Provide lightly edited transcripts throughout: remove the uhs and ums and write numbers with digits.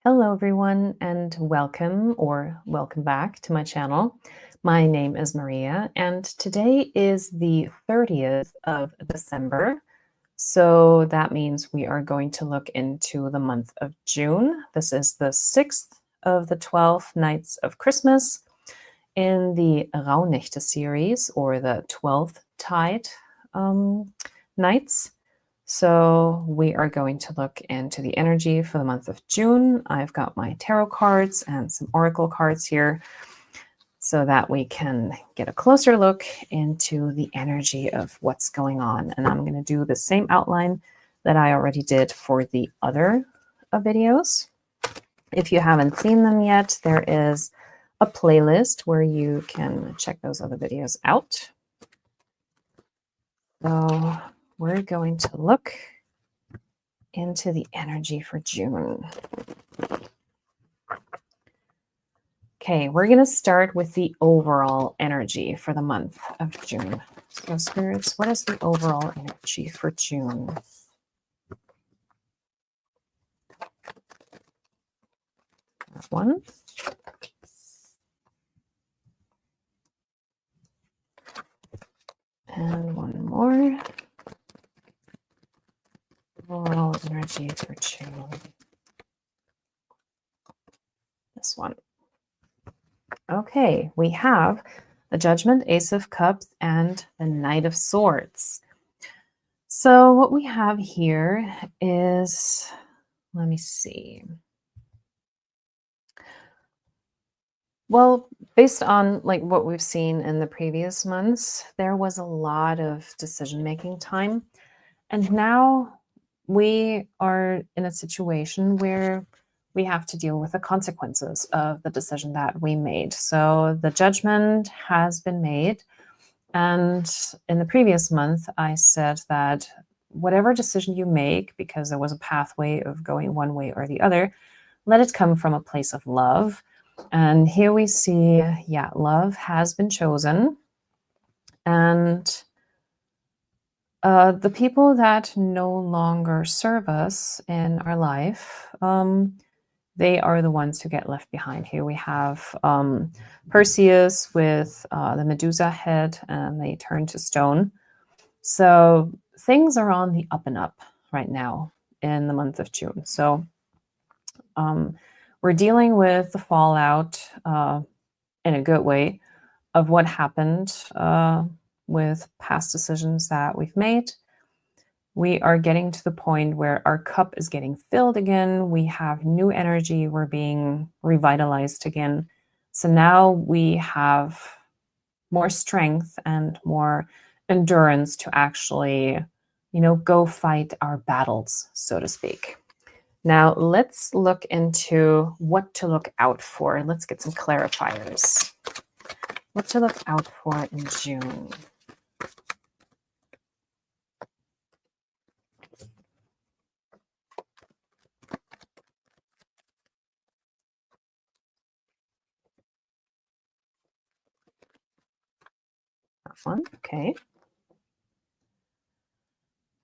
Hello, everyone, and welcome back to my channel. My name is Maria, and today is the 30th of December. So that means we are going to look into the month of June. This is the 6th of the 12 nights of Christmas in the Raunächte series, or the 12th tide nights. So we are going to look into the energy for the month of June. I've got my tarot cards and some oracle cards here so that we can get a closer look into the energy of what's going on. And I'm going to do the same outline that I already did for the other videos. If you haven't seen them yet, there is a playlist where you can check those other videos out. So we're going to look into the energy for June. Okay, we're going to start with the overall energy for the month of June. So spirits, what is the overall energy for June? That one. And one more. Overall energy for June. This one. Okay, we have the Judgment, Ace of Cups, and the Knight of Swords. So what we have here is, let me see. Well, based on like what we've seen in the previous months, there was a lot of decision-making time. And now we are in a situation where we have to deal with the consequences of the decision that we made. So the judgment has been made. And in the previous month, I said that whatever decision you make, because there was a pathway of going one way or the other, let it come from a place of love. And here we see, yeah, love has been chosen. And the people that no longer serve us in our life, they are the ones who get left behind. Here we have Perseus with the Medusa head, and they turn to stone. So things are on the up and up right now in the month of June. So we're dealing with the fallout in a good way of what happened with past decisions that we've made. We are getting to the point where our cup is getting filled again. We have new energy. We're being revitalized again. So now we have more strength and more endurance to actually, go fight our battles, so to speak. Now let's look into what to look out for. Let's get some clarifiers. What to look out for in June. That one, okay.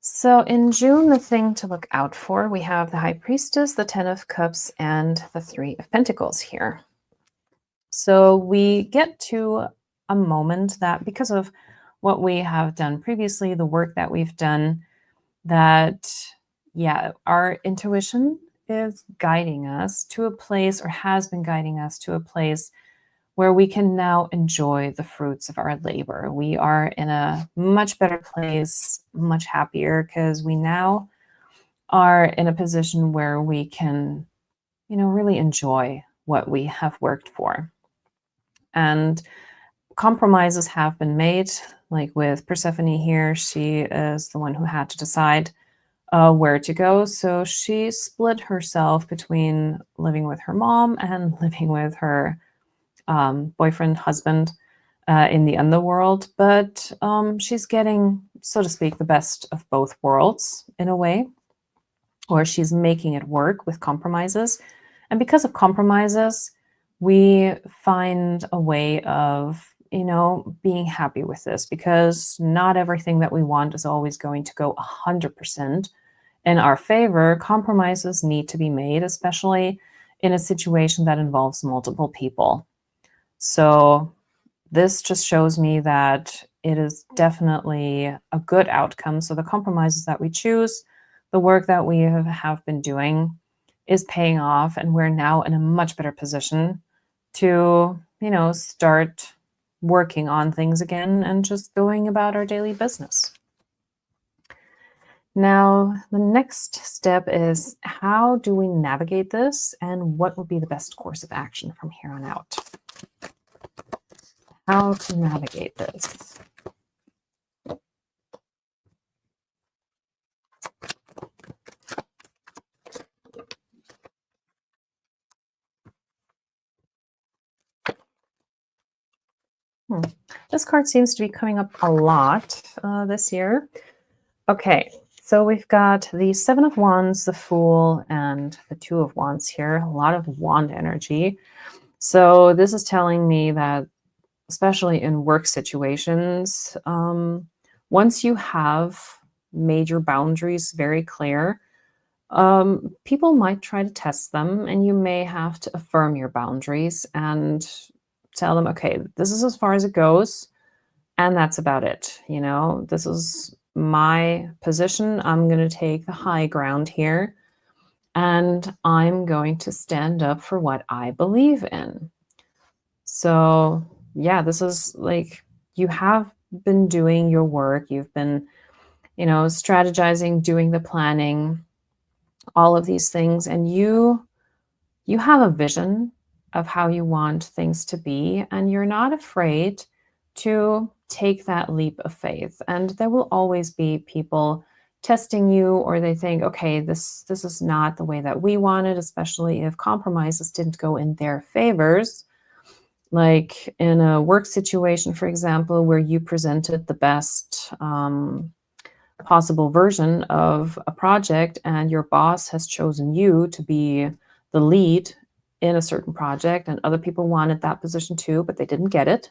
So in June, the thing to look out for, we have the High Priestess, the Ten of Cups, and the Three of Pentacles here. So we get to a moment that, because of what we have done previously, the work that we've done, that, yeah, our intuition is guiding us to a place, or has been guiding us to a place, where we can now enjoy the fruits of our labor. We are in a much better place, much happier, because we now are in a position where we can, really enjoy what we have worked for. And compromises have been made, like with Persephone here. She is the one who had to decide where to go. So she split herself between living with her mom and living with her boyfriend, husband in the underworld. But she's getting, so to speak, the best of both worlds in a way, or she's making it work with compromises. And because of compromises, we find a way of, being happy with this, because not everything that we want is always going to go 100% in our favor. Compromises need to be made, especially in a situation that involves multiple people. So this just shows me that it is definitely a good outcome. So the compromises that we choose, the work that we have been doing is paying off, and we're now in a much better position to, start working on things again and just going about our daily business. Now, the next step is, how do we navigate this and what would be the best course of action from here on out? How to navigate this. This card seems to be coming up a lot this year. Okay, so we've got the Seven of Wands, the Fool, and the Two of Wands here. A lot of wand energy. So this is telling me that, especially in work situations, once you have made your boundaries very clear, people might try to test them, and you may have to affirm your boundaries and tell them, okay, this is as far as it goes, and that's about it. This is my position. I'm going to take the high ground here, and I'm going to stand up for what I believe in. So, yeah, this is like, you have been doing your work. You've been, strategizing, doing the planning, all of these things, and you have a vision of how you want things to be, and you're not afraid to take that leap of faith. And there will always be people testing you, or they think, okay, this is not the way that we wanted, especially if compromises didn't go in their favors. Like in a work situation, for example, where you presented the best possible version of a project, and your boss has chosen you to be the lead in a certain project, and other people wanted that position too, but they didn't get it.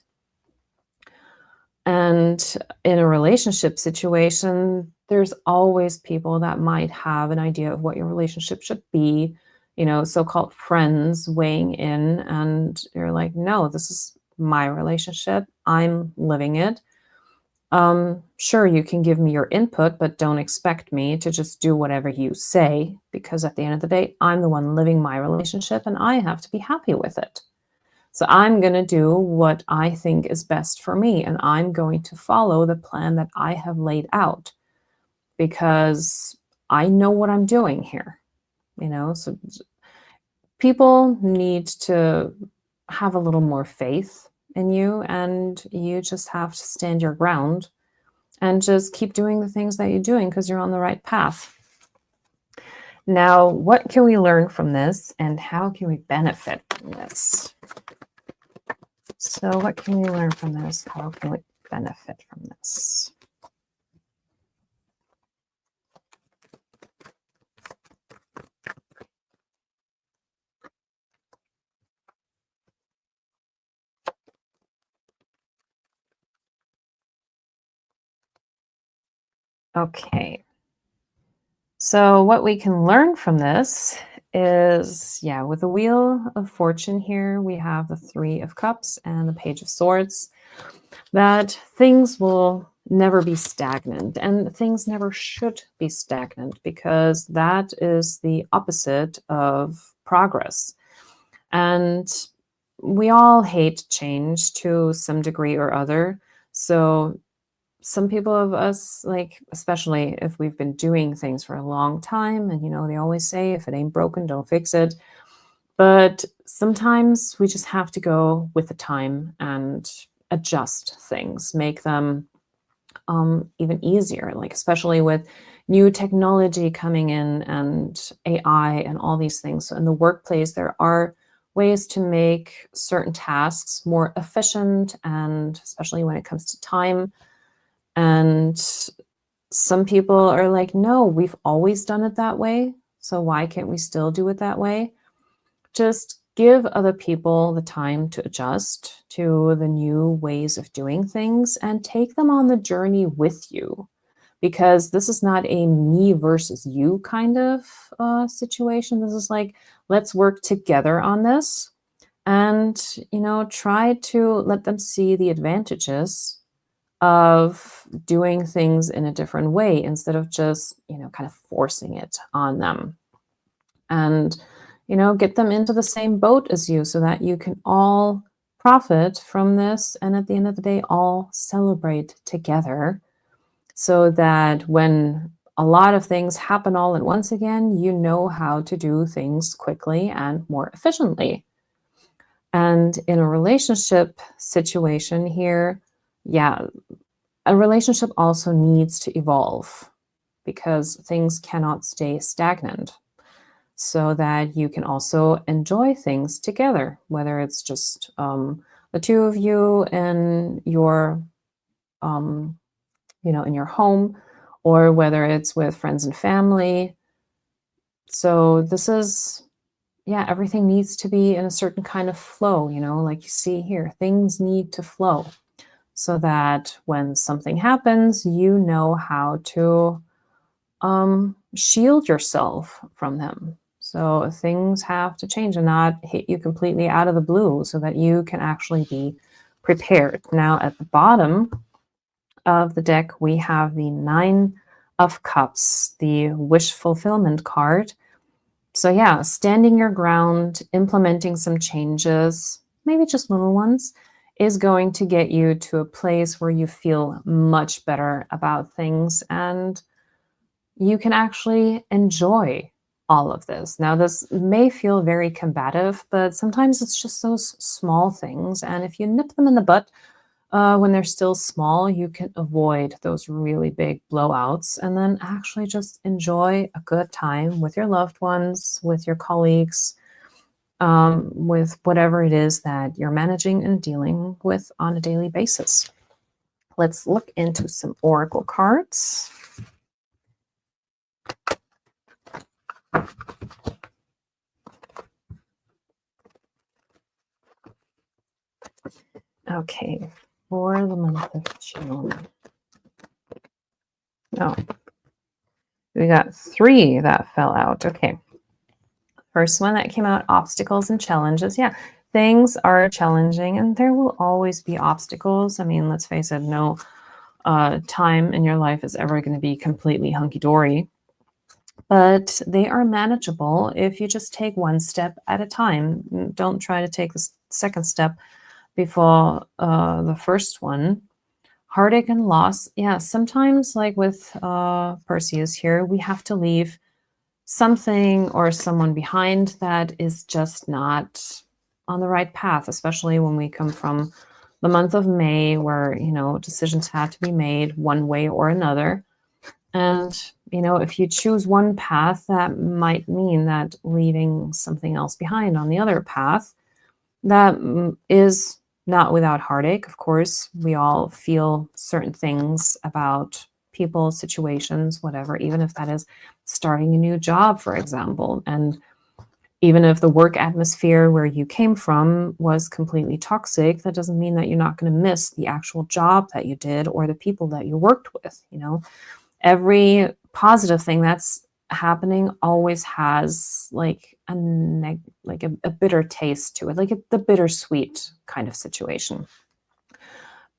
And in a relationship situation, there's always people that might have an idea of what your relationship should be, so-called friends weighing in, and you're like, no, this is my relationship. I'm living it. Sure, you can give me your input, but don't expect me to just do whatever you say, because at the end of the day, I'm the one living my relationship and I have to be happy with it. So I'm going to do what I think is best for me, and I'm going to follow the plan that I have laid out, because I know what I'm doing here. So people need to have a little more faith in you, and you just have to stand your ground and just keep doing the things that you're doing, because you're on the right path. Now, what can we learn from this, and how can we benefit from this? So what can we learn from this? How can we benefit from this? Okay. So what we can learn from this is, with the Wheel of Fortune here, we have the Three of Cups and the Page of Swords, that things will never be stagnant, and things never should be stagnant, because that is the opposite of progress. And we all hate change to some degree or other. So some people of us, like, especially if we've been doing things for a long time, and they always say, if it ain't broken, don't fix it. But sometimes we just have to go with the time and adjust things, make them even easier, like especially with new technology coming in and AI and all these things. So in the workplace, there are ways to make certain tasks more efficient, and especially when it comes to time. And some people are like, no, we've always done it that way, so why can't we still do it that way? Just give other people the time to adjust to the new ways of doing things, and take them on the journey with you. because this is not a me versus you kind of situation. This is like, let's work together on this and, try to let them see the advantages of doing things in a different way instead of just, kind of forcing it on them. And, get them into the same boat as you so that you can all profit from this. And at the end of the day, all celebrate together so that when a lot of things happen all at once again, you know how to do things quickly and more efficiently. And in a relationship situation here, yeah, a relationship also needs to evolve because things cannot stay stagnant so that you can also enjoy things together, whether it's just the two of you in your, um, in your home, or whether it's with friends and family. So this is, yeah, everything needs to be in a certain kind of flow, like you see here, things need to flow so that when something happens, you know how to shield yourself from them. So things have to change and not hit you completely out of the blue so that you can actually be prepared. Now, at the bottom of the deck, we have the Nine of Cups, the wish fulfillment card. So yeah, standing your ground, implementing some changes, maybe just little ones, is going to get you to a place where you feel much better about things and you can actually enjoy all of this. Now, this may feel very combative, but sometimes it's just those small things. And if you nip them in the butt when they're still small, you can avoid those really big blowouts and then actually just enjoy a good time with your loved ones, with your colleagues, with whatever it is that you're managing and dealing with on a daily basis. Let's look into some oracle cards. Okay, for the month of June. Oh, we got 3 that fell out. Okay. First one that came out, obstacles and challenges. Yeah, things are challenging and there will always be obstacles. I mean, let's face it, no time in your life is ever going to be completely hunky-dory. But they are manageable if you just take one step at a time. Don't try to take the second step before the first one. Heartache and loss. Yeah, sometimes like with Perseus here, we have to leave something or someone behind that is just not on the right path, especially when we come from the month of May where, decisions had to be made one way or another. And, if you choose one path, that might mean that leaving something else behind on the other path. That is not without heartache. Of course, we all feel certain things about people, situations, whatever, even if that is starting a new job, for example. And even if the work atmosphere where you came from was completely toxic, that doesn't mean that you're not going to miss the actual job that you did or the people that you worked with. Every positive thing that's happening always has like a bitter taste to it, like the bittersweet kind of situation.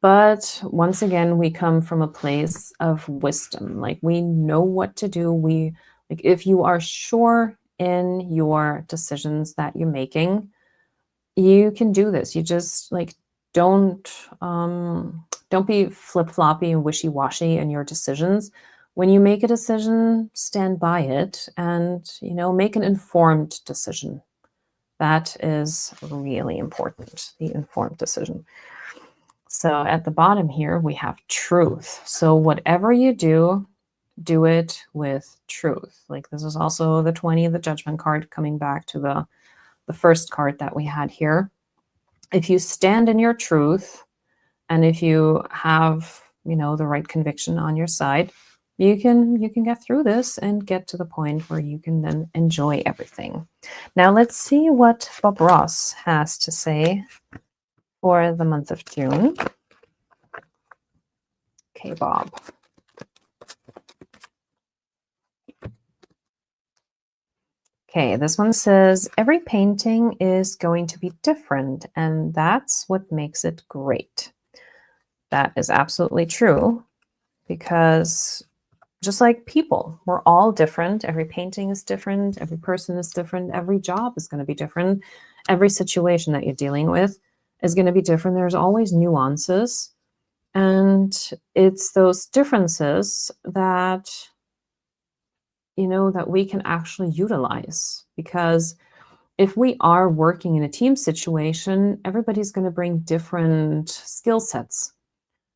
But once again, we come from a place of wisdom. Like we know what to do. If you are sure in your decisions that you're making, you can do this. You just don't be flip-floppy and wishy-washy in your decisions. When you make a decision, stand by it and, make an informed decision. That is really important, the informed decision. So at the bottom here, we have truth. So whatever you do, do it with truth. Like this is also the 20, the judgment card, coming back to the first card that we had here. If you stand in your truth and if you have, the right conviction on your side, you can get through this and get to the point where you can then enjoy everything. Now let's see what Bob Ross has to say for the month of June. Okay, Bob. Okay, this one says every painting is going to be different, and that's what makes it great. That is absolutely true because just like people, we're all different. Every painting is different. Every person is different. Every job is going to be different. Every situation that you're dealing with is going to be different. There's always nuances. And it's those differences that, that we can actually utilize because if we are working in a team situation, everybody's going to bring different skill sets.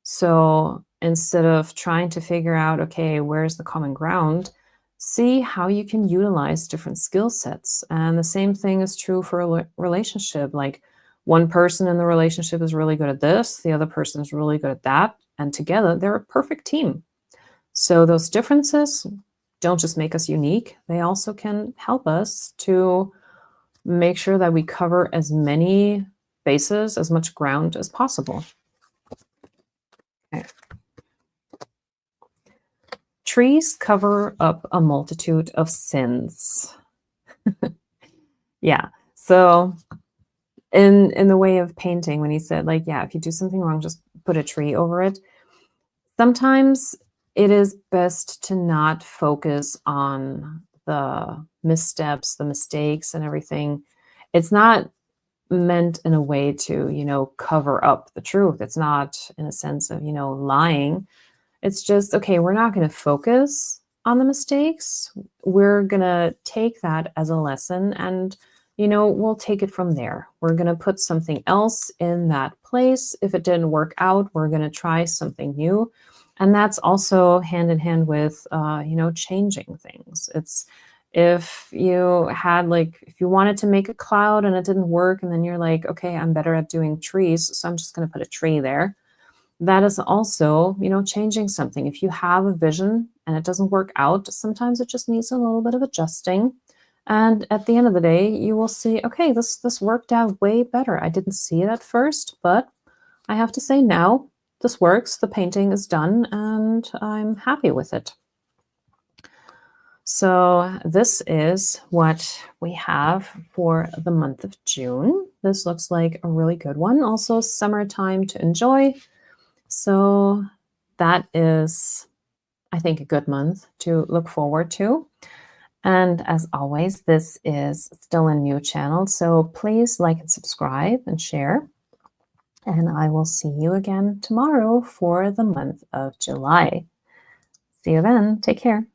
So instead of trying to figure out, okay, where's the common ground, see how you can utilize different skill sets. And the same thing is true for a relationship. Like one person in the relationship is really good at this, the other person is really good at that. And together they're a perfect team. So those differences don't just make us unique, they also can help us to make sure that we cover as many bases, as much ground as possible. Okay. Trees cover up a multitude of sins. Yeah. So in the way of painting, when he said, like, yeah, if you do something wrong, just put a tree over it. Sometimes it is best to not focus on the missteps, the mistakes, and everything. It's not meant in a way to, cover up the truth. It's not in a sense of, lying. It's just, okay, we're not going to focus on the mistakes. We're going to take that as a lesson and, we'll take it from there. We're going to put something else in that place. If it didn't work out, we're going to try something new. And that's also hand in hand with, changing things. It's if you wanted to make a cloud and it didn't work, and then you're like, okay, I'm better at doing trees, so I'm just going to put a tree there. That is also, changing something. If you have a vision and it doesn't work out, sometimes it just needs a little bit of adjusting. And at the end of the day, you will see, okay, this worked out way better. I didn't see it at first, but I have to say now, this works. The painting is done, and I'm happy with it. So this is what we have for the month of June. This looks like a really good one. Also summertime to enjoy. So that is, I think, a good month to look forward to. And as always, this is still a new channel, so please like and subscribe and share. And I will see you again tomorrow for the month of July. See you then. Take care.